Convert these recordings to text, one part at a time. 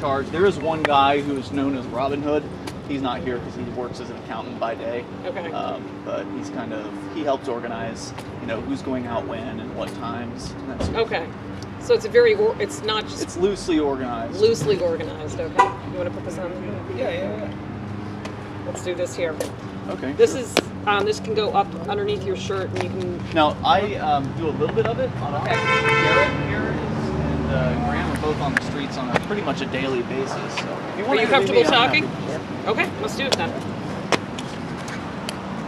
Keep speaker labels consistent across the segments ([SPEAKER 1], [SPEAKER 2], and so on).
[SPEAKER 1] charge. There is one guy who is known as Robin Hood. He's not here because he works as an accountant by day.
[SPEAKER 2] Okay.
[SPEAKER 1] But he's he helps organize, who's going out when and what times. And that sort of
[SPEAKER 2] Okay.
[SPEAKER 1] thing.
[SPEAKER 2] So it's it's not just...
[SPEAKER 1] It's loosely organized.
[SPEAKER 2] Loosely organized, okay. You want to put this on?
[SPEAKER 1] Yeah.
[SPEAKER 2] Let's do this here.
[SPEAKER 1] Okay.
[SPEAKER 2] This is, this can go up underneath your shirt and you can...
[SPEAKER 1] Now, I do a little bit of it on
[SPEAKER 2] Okay.
[SPEAKER 1] Garrett here and Graham are both on the streets on pretty much a daily basis. So if you want
[SPEAKER 2] Are you
[SPEAKER 1] to
[SPEAKER 2] comfortable
[SPEAKER 1] interview me, I'm
[SPEAKER 2] talking?
[SPEAKER 1] happy.
[SPEAKER 2] Okay, let's do it then.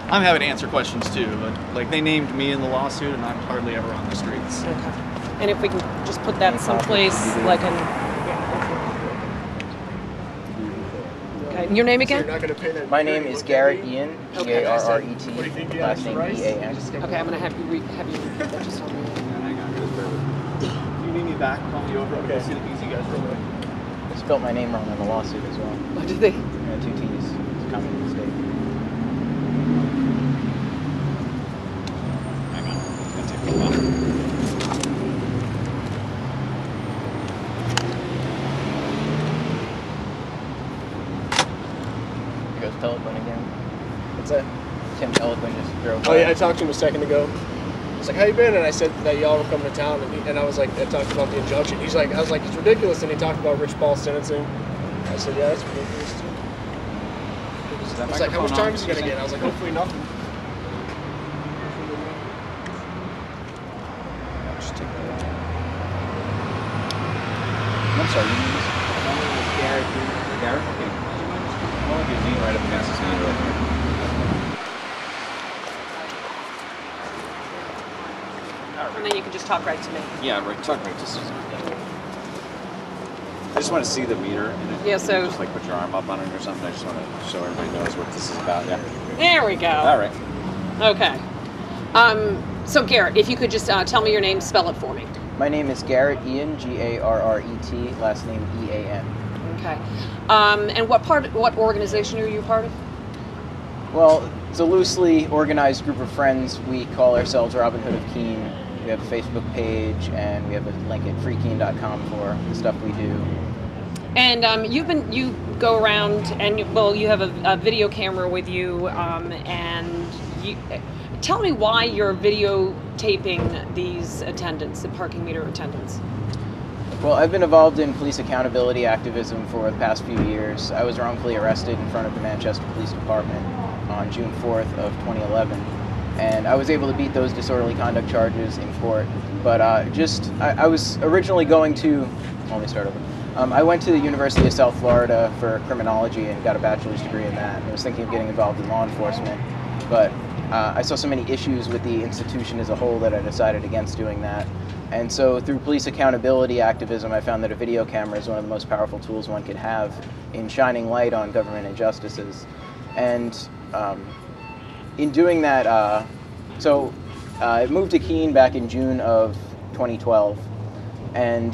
[SPEAKER 1] I'm happy to answer questions too, but they named me in the lawsuit and I'm hardly ever on the streets.
[SPEAKER 2] Okay. And if we can just put that someplace like an... Okay, and your name again?
[SPEAKER 3] My name is Garrett Ian, G-A-R-R-E-T, last name E-A-N.
[SPEAKER 2] Okay, I'm going to have you read that just on me.
[SPEAKER 1] If you need me back, call me over. Okay. See the easy guys real quick.
[SPEAKER 3] I spelled my name wrong in the lawsuit as well.
[SPEAKER 2] What did they?
[SPEAKER 3] Yeah, 2 T's. It's a common mistake.
[SPEAKER 1] Hang on. It's going to take a while.
[SPEAKER 3] Eloquent again. What's that? Tim Eloquent just drove by.
[SPEAKER 4] Oh yeah, I talked to him a second ago. I was like, "How you been?" And I said that y'all were coming to town, and I was like, I talked about the injunction. I was like, it's ridiculous, and he talked about Rich Paul's sentencing. I said, yeah, that's ridiculous too. I was like, how much time is he gonna get? I was like, hopefully nothing.
[SPEAKER 3] Just take that out. I'm sorry, you need this?
[SPEAKER 1] My name is Garrett. Garrett? Okay. I want to lean right up against his knee right here.
[SPEAKER 2] And then you can just talk right to me.
[SPEAKER 5] Yeah, right. Talk right. I just want to see the meter. And
[SPEAKER 2] Yeah, so...
[SPEAKER 5] Just put your arm up on it or something. I just want to show everybody knows what this is about. Yeah.
[SPEAKER 2] There we go.
[SPEAKER 5] All right.
[SPEAKER 2] Okay. So Garrett, if you could just tell me your name, spell it for me.
[SPEAKER 3] My name is Garrett Ian, G-A-R-R-E-T, last name E-A-N.
[SPEAKER 2] Okay. And what organization are you part of?
[SPEAKER 3] Well, it's a loosely organized group of friends. We call ourselves Robin Hood of Keene. We have a Facebook page, and we have a link at freekeene.com for the stuff we do.
[SPEAKER 2] And you go around, and you have a video camera with you, and tell me why you're videotaping these attendants, the parking meter attendants.
[SPEAKER 3] Well, I've been involved in police accountability activism for the past few years. I was wrongfully arrested in front of the Manchester Police Department on June 4th of 2011, and I was able to beat those disorderly conduct charges in court. But I was originally going to, let me start over. I went to the University of South Florida for criminology and got a bachelor's degree in that. I was thinking of getting involved in law enforcement, but I saw so many issues with the institution as a whole that I decided against doing that. And so through police accountability activism, I found that a video camera is one of the most powerful tools one could have in shining light on government injustices. And in doing that, I moved to Keene back in June of 2012, and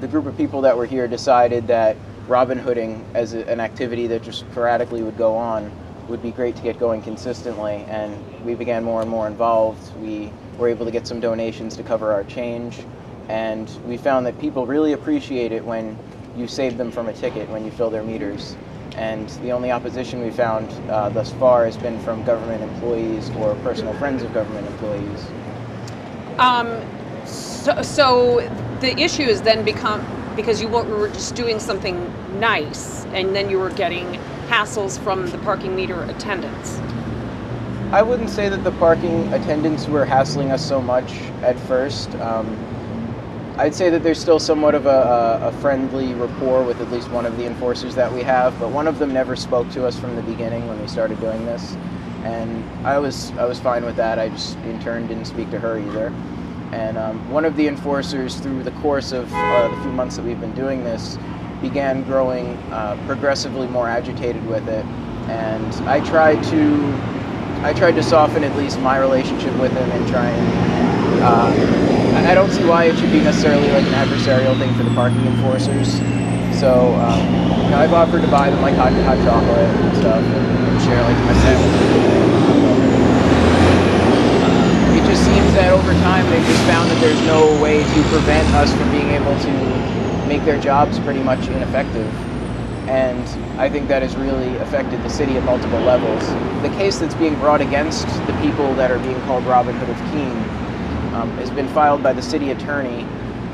[SPEAKER 3] the group of people that were here decided that Robin Hooding as an activity that just sporadically would go on would be great to get going consistently, and we began more and more involved. We were able to get some donations to cover our change, and we found that people really appreciate it when you save them from a ticket, when you fill their meters. And the only opposition we found thus far has been from government employees or personal friends of government employees.
[SPEAKER 2] So the issue has then become, because you were just doing something nice, and then you were getting hassles from the parking meter attendants.
[SPEAKER 3] I wouldn't say that the parking attendants were hassling us so much at first. I'd say that there's still somewhat of a friendly rapport with at least one of the enforcers that we have, but one of them never spoke to us from the beginning when we started doing this, and I was fine with that. I just in turn didn't speak to her either. And one of the enforcers, through the course of the few months that we've been doing this, began growing progressively more agitated with it, and I tried to soften at least my relationship with him and try and I don't see why it should be necessarily like an adversarial thing for the parking enforcers. So I've offered to buy them like hot chocolate and stuff and share like my sandwich. It just seems that over time they've just found that there's no way to prevent us from being able to make their jobs pretty much ineffective. And I think that has really affected the city at multiple levels. The case that's being brought against the people that are being called Robin Hood of Keene has been filed by the city attorney,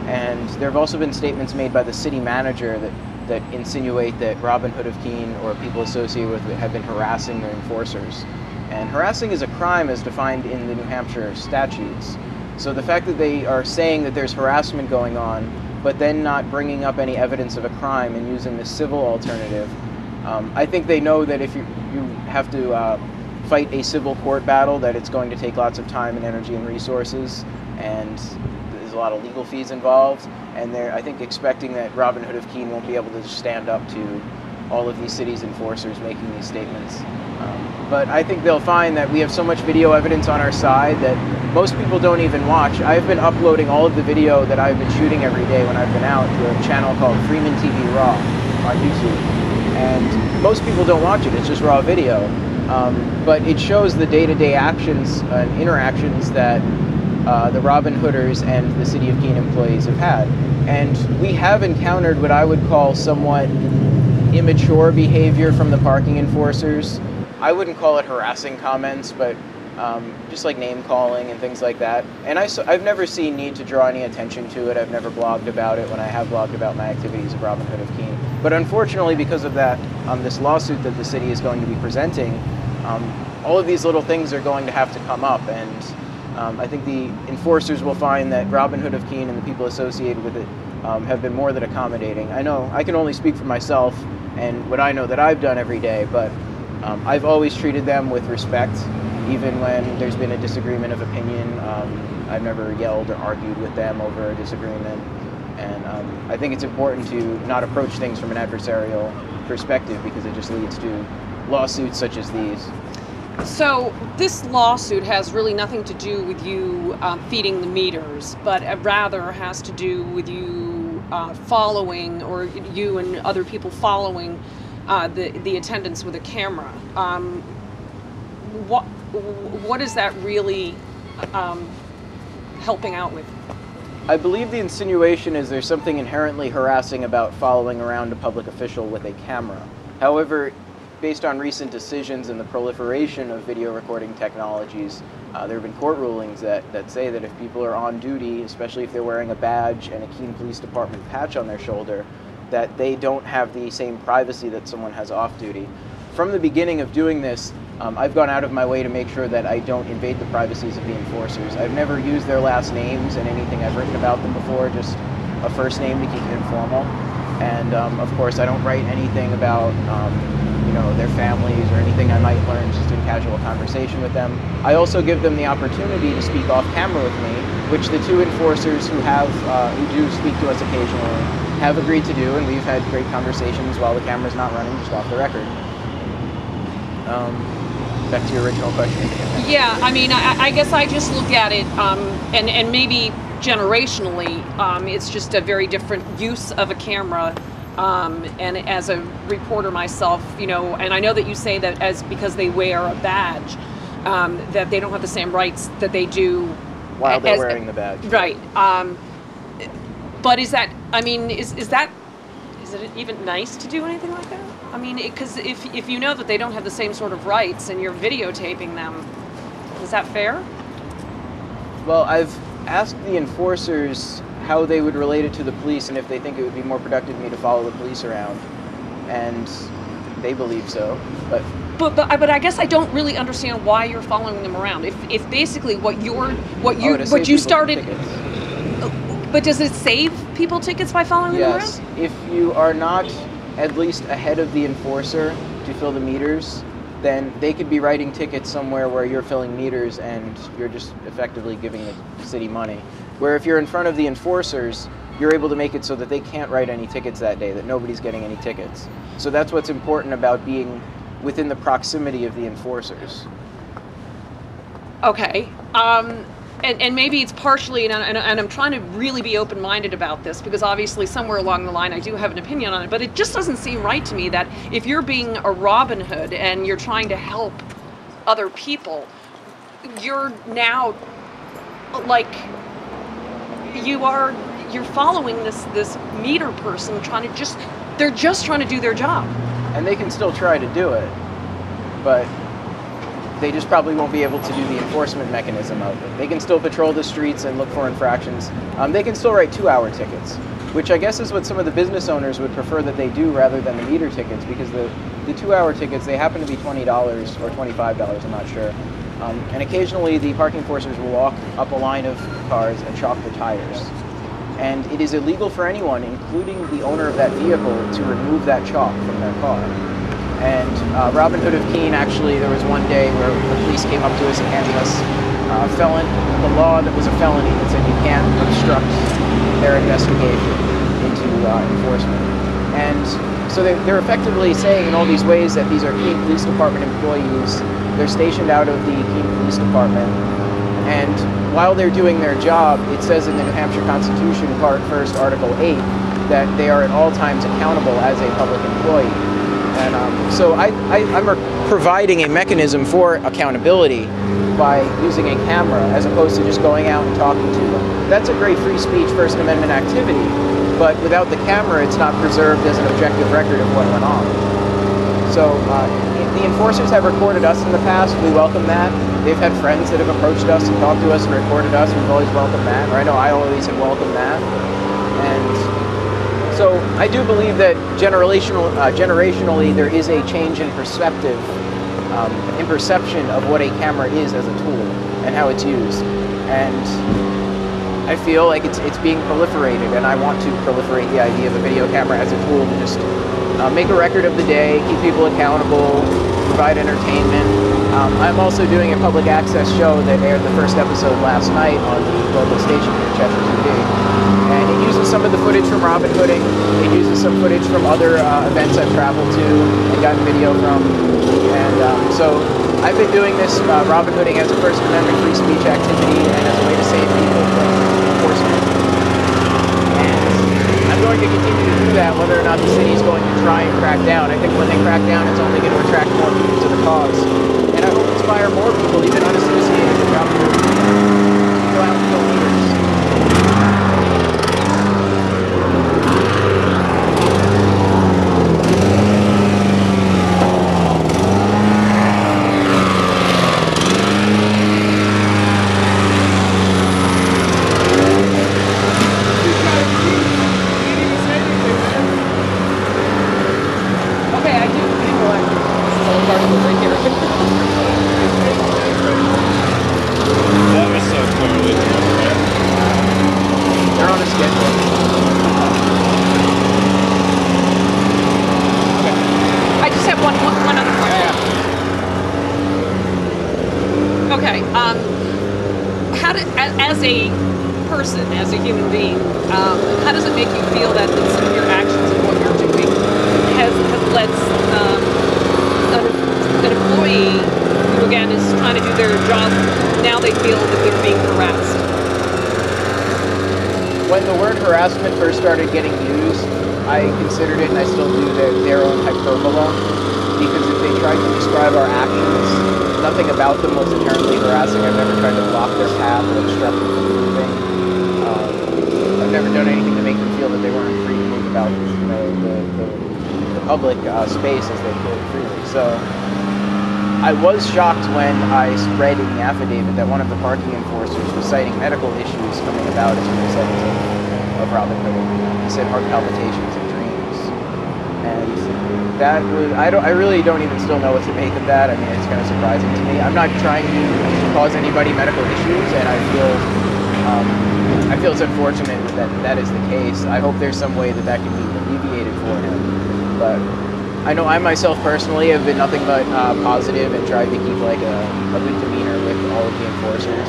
[SPEAKER 3] and there have also been statements made by the city manager that insinuate that Robin Hood of Keene or people associated with it have been harassing their enforcers. And harassing is a crime as defined in the New Hampshire statutes. So the fact that they are saying that there's harassment going on, but then not bringing up any evidence of a crime and using the civil alternative, I think they know that if you have to fight a civil court battle, that it's going to take lots of time and energy and resources, and there's a lot of legal fees involved, and they're, I think, expecting that Robin Hood of Keene won't be able to just stand up to all of these cities' enforcers making these statements. But I think they'll find that we have so much video evidence on our side that most people don't even watch. I've been uploading all of the video that I've been shooting every day when I've been out to a channel called Freeman TV Raw on YouTube. And most people don't watch it, it's just raw video. But it shows the day-to-day actions and interactions that the Robin Hooders and the City of Keene employees have had. And we have encountered what I would call somewhat immature behavior from the parking enforcers. I wouldn't call it harassing comments, but just like name calling and things like that. And I've never seen need to draw any attention to it. I've never blogged about it when I have blogged about my activities of Robin Hood of Keene. But unfortunately, because of that, this lawsuit that the city is going to be presenting, all of these little things are going to have to come up. And I think the enforcers will find that Robin Hood of Keene and the people associated with it have been more than accommodating. I know I can only speak for myself and what I know that I've done every day, but I've always treated them with respect, even when there's been a disagreement of opinion. I've never yelled or argued with them over a disagreement. And I think it's important to not approach things from an adversarial perspective, because it just leads to lawsuits such as these.
[SPEAKER 2] So this lawsuit has really nothing to do with you feeding the meters, but rather has to do with you following, or you and other people following the attendants with a camera. What is that really helping out with?
[SPEAKER 3] I believe the insinuation is there's something inherently harassing about following around a public official with a camera. However, based on recent decisions and the proliferation of video recording technologies, there have been court rulings that say that if people are on duty, especially if they're wearing a badge and a Keene Police Department patch on their shoulder, that they don't have the same privacy that someone has off duty. From the beginning of doing this, I've gone out of my way to make sure that I don't invade the privacies of the enforcers. I've never used their last names in anything I've written about them before, just a first name to keep it informal. And of course, I don't write anything about their families or anything I might learn just in casual conversation with them. I also give them the opportunity to speak off camera with me, which the two enforcers who do speak to us occasionally have agreed to do, and we've had great conversations while the camera's not running, just off the record. Back to your original question.
[SPEAKER 2] Yeah, I mean, I guess I just look at it, and maybe generationally, it's just a very different use of a camera. And as a reporter myself, and I know that you say that because they wear a badge, that they don't have the same rights that they do
[SPEAKER 3] while they're wearing the badge.
[SPEAKER 2] Right. But is that, I mean, is it even nice to do anything like that? I mean, because if you know that they don't have the same sort of rights and you're videotaping them, is that fair?
[SPEAKER 3] Well, I've asked the enforcers how they would relate it to the police and if they think it would be more productive for me to follow the police around, and they believe so. But
[SPEAKER 2] I guess I don't really understand why you're following them around. If basically what you started. But does it save people tickets by following them around?
[SPEAKER 3] Yes. If you are not at least ahead of the enforcer to fill the meters, then they could be writing tickets somewhere where you're filling meters and you're just effectively giving the city money. Where if you're in front of the enforcers, you're able to make it so that they can't write any tickets that day, that nobody's getting any tickets. So that's what's important about being within the proximity of the enforcers.
[SPEAKER 2] Okay. And maybe it's partially, and I'm trying to really be open-minded about this, because obviously somewhere along the line I do have an opinion on it, but it just doesn't seem right to me that if you're being a Robin Hood and you're trying to help other people, you're now, like, you're following this meter person they're just trying to do their job.
[SPEAKER 3] And they can still try to do it, but they just probably won't be able to do the enforcement mechanism of it. They can still patrol the streets and look for infractions. They can still write 2-hour tickets, which I guess is what some of the business owners would prefer that they do rather than the meter tickets, because the 2-hour tickets, they happen to be $20 or $25, I'm not sure. And occasionally the parking enforcers will walk up a line of cars and chalk the tires. And it is illegal for anyone, including the owner of that vehicle, to remove that chalk from their car. And Robin Hood of Keene, actually, there was one day where the police came up to us and handed us the law that was a felony that said you can't obstruct their investigation into enforcement. And so they're effectively saying in all these ways that these are Keene Police Department employees. They're stationed out of the Keene Police Department. And while they're doing their job, it says in the New Hampshire Constitution, Part 1st, Article 8, that they are at all times accountable as a public employee. And so I'm providing a mechanism for accountability by using a camera as opposed to just going out and talking to them. That's a great free speech First Amendment activity, but without the camera, it's not preserved as an objective record of what went on. So the enforcers have recorded us in the past. We welcome that. They've had friends that have approached us and talked to us and recorded us. We've always welcomed that. Or I know I always have welcomed that. And so I do believe that generationally there is a change in perspective, in perception of what a camera is as a tool and how it's used. And I feel like it's being proliferated, and I want to proliferate the idea of a video camera as a tool to just make a record of the day, keep people accountable, provide entertainment. I'm also doing a public access show that aired the first episode last night on the local station here, Cheshire TV. And it uses some of the footage from Robin Hooding. It uses some footage from other events I've traveled to and gotten video from. And so I've been doing this Robin Hooding as a First Amendment free speech activity and as a way to save people from enforcement. And I'm going to continue to do that whether or not the city is going to try and crack down. I think when they crack down, it's only going to attract more people to the cause. And I hope inspire more people, even unassociated with Robin Hood, to go out and kill leaders.
[SPEAKER 2] As a person, as a human being, how does it make you feel that some of your actions and what you're doing has led an employee who, again, is trying to do their job, now they feel that they're being harassed?
[SPEAKER 3] When the word harassment first started getting used, I considered it, and I still do, their own hyperbole, because if they tried to describe our actions, nothing about them was inherently harassing. I've never tried to block their path or obstruct them from moving. I've never done anything to make them feel that they weren't free to move about the public space as they could freely. So I was shocked when I read in the affidavit that one of the parking enforcers was citing medical issues coming about as a result of Robin Hood. He said heart palpitations and dreams. And that was, I really don't even still know what to make of that. I mean, it's kind of surprising to me. I'm not trying to cause anybody medical issues, and I feel it's unfortunate that that is the case. I hope there's some way that that can be alleviated for him. But I know I myself personally have been nothing but positive and tried to keep like a good demeanor with all of the enforcers.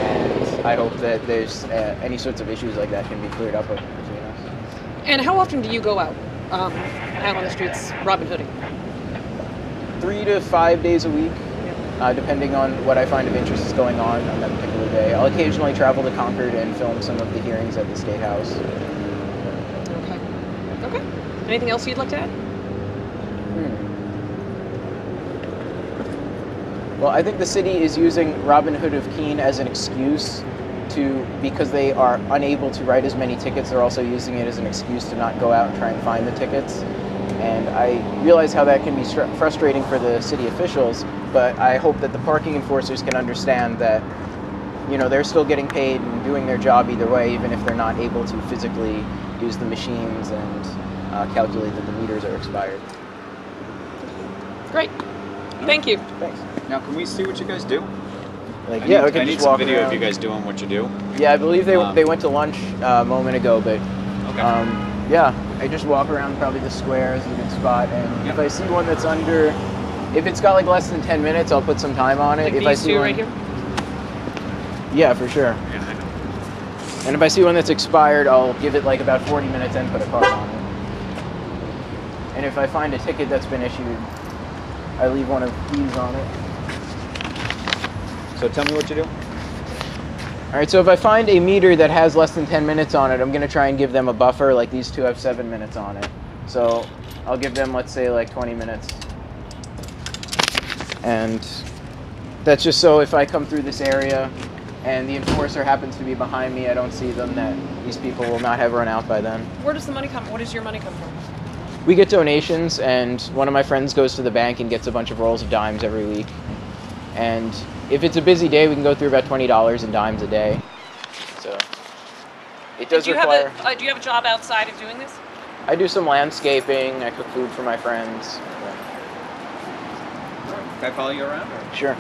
[SPEAKER 3] And I hope that there's any sorts of issues like that can be cleared up between us.
[SPEAKER 2] And how often do you go out on the streets Robin Hooding?
[SPEAKER 3] 3 to 5 days a week, depending on what I find of interest is going on that particular day. I'll occasionally travel to Concord and film some of the hearings at the State House.
[SPEAKER 2] Okay. Okay. Anything else you'd like to add?
[SPEAKER 3] Well, I think the city is using Robin Hood of Keene as an excuse because they are unable to write as many tickets, they're also using it as an excuse to not go out and try and find the tickets. And I realize how that can be frustrating for the city officials, but I hope that the parking enforcers can understand that, you know, they're still getting paid and doing their job either way, even if they're not able to physically use the machines and calculate that the meters are expired.
[SPEAKER 2] Great. Thank you.
[SPEAKER 3] Thanks.
[SPEAKER 5] Now, can we see what you guys do?
[SPEAKER 3] Like,
[SPEAKER 5] I
[SPEAKER 3] yeah,
[SPEAKER 5] need,
[SPEAKER 3] we
[SPEAKER 5] I
[SPEAKER 3] could
[SPEAKER 5] need
[SPEAKER 3] just
[SPEAKER 5] some
[SPEAKER 3] walk
[SPEAKER 5] video
[SPEAKER 3] around.
[SPEAKER 5] of you guys doing what you do.
[SPEAKER 3] Yeah, I believe they went to lunch a moment ago, but
[SPEAKER 5] Okay.
[SPEAKER 3] yeah, I just walk around probably the square is a good spot, and if I see one that's under, if it's got like less than 10 minutes, I'll put some time on it.
[SPEAKER 2] Like
[SPEAKER 3] if
[SPEAKER 2] these
[SPEAKER 3] I see
[SPEAKER 2] two
[SPEAKER 3] one,
[SPEAKER 2] right here?
[SPEAKER 3] yeah, for sure.
[SPEAKER 5] Yeah, I know.
[SPEAKER 3] And if I see one that's expired, I'll give it like about 40 minutes and put a card on it. And if I find a ticket that's been issued, I leave one of these on it.
[SPEAKER 5] So tell me what you do.
[SPEAKER 3] All right, so if I find a meter that has less than 10 minutes on it, I'm going to try and give them a buffer, like these two have 7 minutes on it. So I'll give them, let's say, like 20 minutes. And that's just so if I come through this area and the enforcer happens to be behind me, I don't see them, that these people will not have run out by then.
[SPEAKER 2] Where does the money come? What does your money come from?
[SPEAKER 3] We get donations, and one of my friends goes to the bank and gets a bunch of rolls of dimes every week. And if it's a busy day, we can go through about $20 in dimes a day. So it does require...
[SPEAKER 2] Do you have a job outside of doing this?
[SPEAKER 3] I do some landscaping. I cook food for my friends.
[SPEAKER 5] Can I follow you around? Or?
[SPEAKER 3] Sure.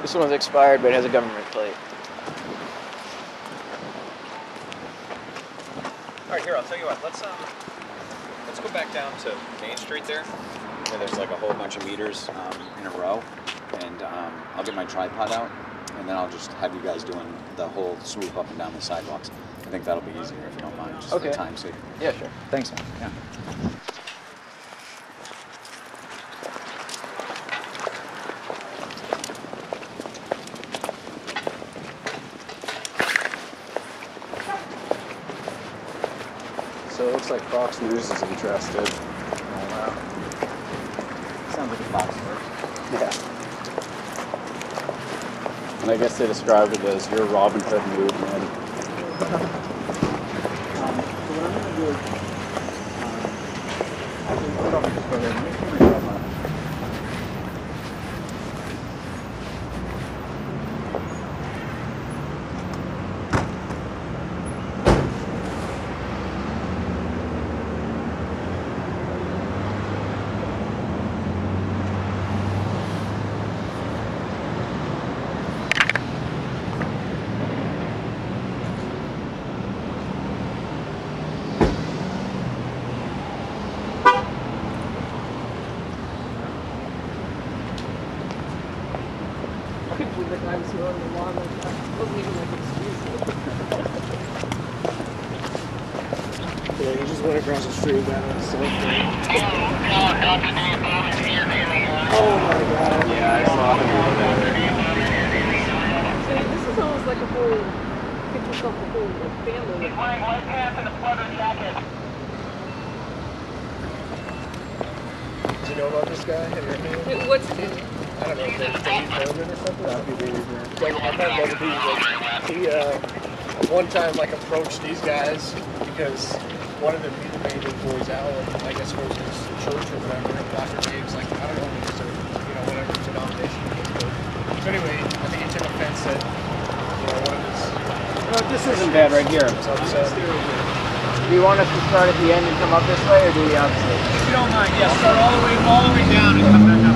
[SPEAKER 3] This one's expired, but it has a government plate.
[SPEAKER 5] All right, here, I'll tell you what. Let's go back down to Main Street there, where there's like a whole bunch of meters in a row, and I'll get my tripod out, and then I'll just have you guys doing the whole swoop up and down the sidewalks. I think that'll be easier if you don't mind, just for the time's sake.
[SPEAKER 3] Yeah, sure.
[SPEAKER 5] Thanks, man. Yeah.
[SPEAKER 4] So it looks like Fox News is interested.
[SPEAKER 5] Oh, wow. Sounds like a Fox verse.
[SPEAKER 4] Yeah. And I guess they described it as your Robin Hood movement.
[SPEAKER 1] So what I'm going to do is, I can put up this photo and make sure my job on it.
[SPEAKER 2] The guys who own the lawn like that. Wasn't even like excuse.
[SPEAKER 4] Yeah, he just went across the street, got on his cell phone. Oh my god.
[SPEAKER 5] Yeah, I saw him over there.
[SPEAKER 2] So this is almost like a whole, get yourself a whole like, family.
[SPEAKER 4] Do you know about this guy? Have you heard of him?
[SPEAKER 2] Wait, what's his name?
[SPEAKER 4] I don't know if it's Dave Berman or something.
[SPEAKER 1] That'd be really good.
[SPEAKER 4] I thought that would be he one time like approached these guys because one of the main employees out, I guess goes to his church or whatever, and Dr. Dave's like, I don't know if it's a, you know, whatever denomination it is, but so anyway, I think he took offense at, you know, one of his
[SPEAKER 1] This isn't bad right here.
[SPEAKER 4] so upset.
[SPEAKER 3] Do you want us to start at the end and come up this way, or do the opposite?
[SPEAKER 1] If you don't mind, yeah, start all the way down and come back up.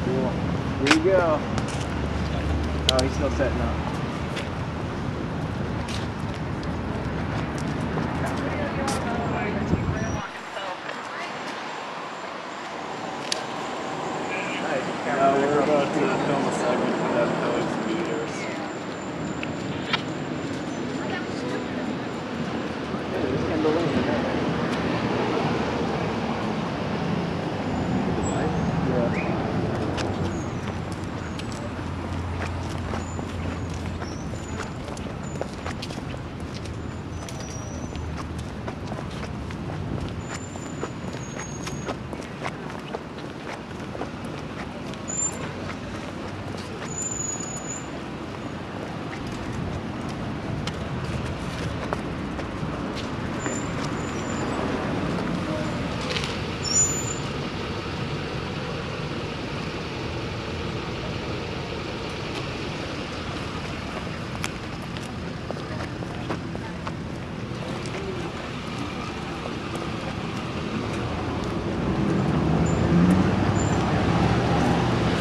[SPEAKER 3] Cool. Here you go. Oh, he's still setting up.